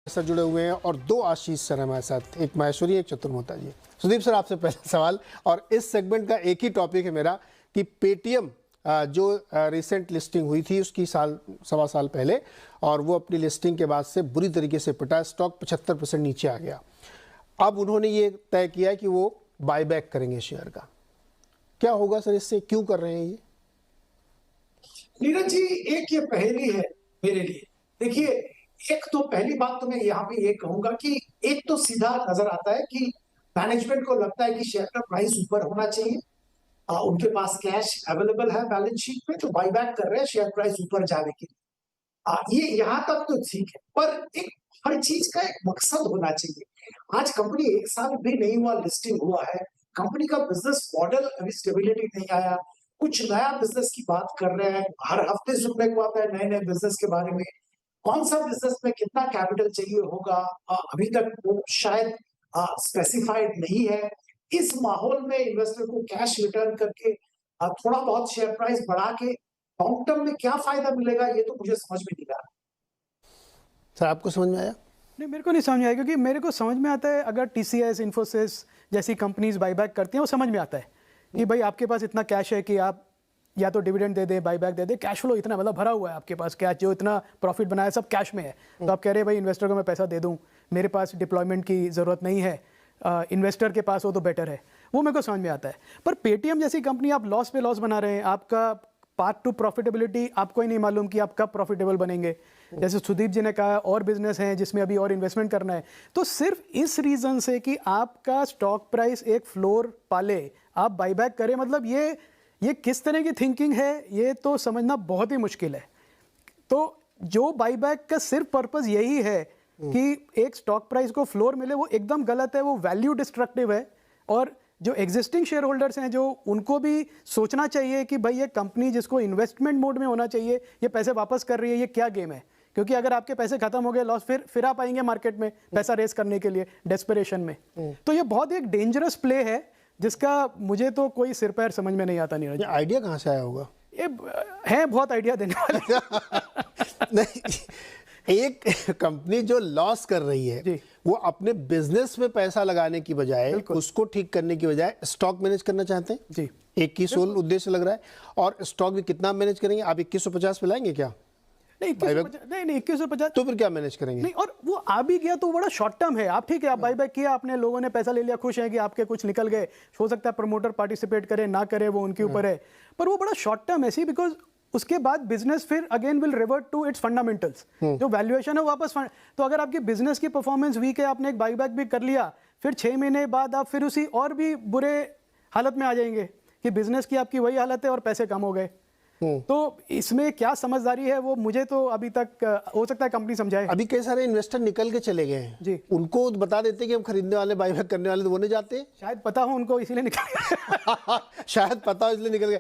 Sir जुड़े हुए हैं और दो आशीष सर हमारे साथ, एक माहेश्वरी एक चतुर्मोता जी। सुदीप सर आपसे पहला सवाल, और इस सेगमेंट का एक ही टॉपिक है मेरा कि पेटीएम जो रिसेंट लिस्टिंग हुई थी उसकी सवा साल पहले, और वो अपनी लिस्टिंग के बाद से बुरी तरीके से पिटा, स्टॉक 75% नीचे आ गया। अब उन्होंने ये तय किया कि वो बायबैक करेंगे शेयर का। क्या होगा सर इससे, क्यों कर रहे हैं ये? नीरज जी, एक ये पहेली है मेरे लिए। देखिए, एक तो पहली बात तो मैं यहाँ पे ये कहूंगा कि एक तो सीधा नजर आता है कि मैनेजमेंट को लगता है कि शेयर का प्राइस ऊपर होना चाहिए। उनके पास कैश अवेलेबल है बैलेंस शीट में, जो बाईबैक कर रहे हैं शेयर प्राइस ऊपर जाने के लिए। ये यहाँ तक तो ठीक है, पर एक हर चीज का एक मकसद होना चाहिए। आज कंपनी एक साल भी नहीं हुआ लिस्टिंग हुआ है, कंपनी का बिजनेस मॉडल अभी स्टेबिलिटी नहीं आया, कुछ नया बिजनेस की बात कर रहे हैं, हर हफ्ते सुनने को आता है नए नए बिजनेस के बारे में। कौन सा बिजनेस में कितना कैपिटल चाहिए होगा, अभी तक वो शायद स्पेसिफाइड नहीं है। इस माहौल में इन्वेस्टर को कैश रिटर्न करके थोड़ा बहुत शेयर प्राइस बढ़ा के लॉन्ग टर्म में क्या फायदा मिलेगा, ये तो मुझे समझ में नहीं आ रहा। सर आपको समझ में आया? नहीं, मेरे को नहीं समझ में आया, क्योंकि मेरे को समझ में आता है अगर टीसीएस, इन्फोसिस जैसी कंपनीज बाईबैक करती हैं वो समझ में आता है कि भाई आपके पास इतना कैश है कि आप या तो डिविडेंड दे दे, बाईबैक दे दे, कैश फ्लो इतना मतलब भरा हुआ है आपके पास, कैश जो इतना प्रॉफिट बनाया सब कैश में है। तो आप कह रहे हैं भाई इन्वेस्टर को मैं पैसा दे दूं, मेरे पास डिप्लॉयमेंट की ज़रूरत नहीं है, इन्वेस्टर के पास हो तो बेटर है, वो मेरे को समझ में आता है। पर पेटीएम जैसी कंपनी आप लॉस पे लॉस बना रहे हैं, आपका पार्ट टू प्रॉफिटेबिलिटी आपको ही नहीं मालूम कि आप कब प्रॉफिटेबल बनेंगे। जैसे सुदीप जी ने कहा और बिजनेस हैं जिसमें अभी और इन्वेस्टमेंट करना है, तो सिर्फ इस रीज़न से कि आपका स्टॉक प्राइस एक फ्लोर पाले आप बाईबैक करें, मतलब ये किस तरह की थिंकिंग है, ये तो समझना बहुत ही मुश्किल है। तो जो बाईबैक का सिर्फ पर्पस यही है कि एक स्टॉक प्राइस को फ्लोर मिले, वो एकदम गलत है, वो वैल्यू डिस्ट्रक्टिव है। और जो एग्जिस्टिंग शेयर होल्डर्स हैं, जो उनको भी सोचना चाहिए कि भाई ये कंपनी जिसको इन्वेस्टमेंट मोड में होना चाहिए, ये पैसे वापस कर रही है, ये क्या गेम है। क्योंकि अगर आपके पैसे खत्म हो गए, लॉस, फिर आप आएंगे मार्केट में पैसा रेस करने के लिए डेस्परेशन में। तो ये बहुत एक डेंजरस प्ले है जिसका मुझे तो कोई सिर पैर समझ में नहीं आता। नीरज, आइडिया कहाँ से आया होगा? ये है बहुत आइडिया देने वाले। नहीं, एक कंपनी जो लॉस कर रही है वो अपने बिजनेस में पैसा लगाने की बजाय, उसको ठीक करने की बजाय स्टॉक मैनेज करना चाहते हैं जी। एक ही सोल उद्देश्य लग रहा है। और स्टॉक भी कितना मैनेज करेंगे? आप 2150 पे लाएंगे क्या? नहीं, 2150। तो फिर क्या मैनेज करेंगे? नहीं, और वो आ भी गया तो बड़ा शॉर्ट टर्म है। आप ठीक है, आप बाईबैक किया, आपने लोगों ने पैसा ले लिया, खुश हैं कि आपके कुछ निकल गए। हो सकता है प्रमोटर पार्टिसिपेट करे ना करे, वो उनके ऊपर है, पर वो बड़ा शॉर्ट टर्म है। बिकॉज उसके बाद बिजनेस फिर again will revert to its fundamentals. जो वैल्यूएशन है वापस तो अगर आपकी बिजनेस की परफॉर्मेंस वीक है, आपने एक बाईबैक भी कर लिया, फिर 6 महीने बाद आप फिर उसी और भी बुरे हालत में आ जाएंगे कि बिजनेस की आपकी वही हालत है और पैसे कम हो गए। तो इसमें क्या समझदारी है वो मुझे तो अभी तक, हो सकता है कंपनी समझाए। अभी कई सारे इन्वेस्टर निकल के चले गए हैं जी, उनको बता देते कि हम खरीदने वाले, बाईबैक करने वाले, तो वो नहीं जाते। शायद पता हो उनको, इसीलिए निकल शायद पता हो इसलिए निकल गए।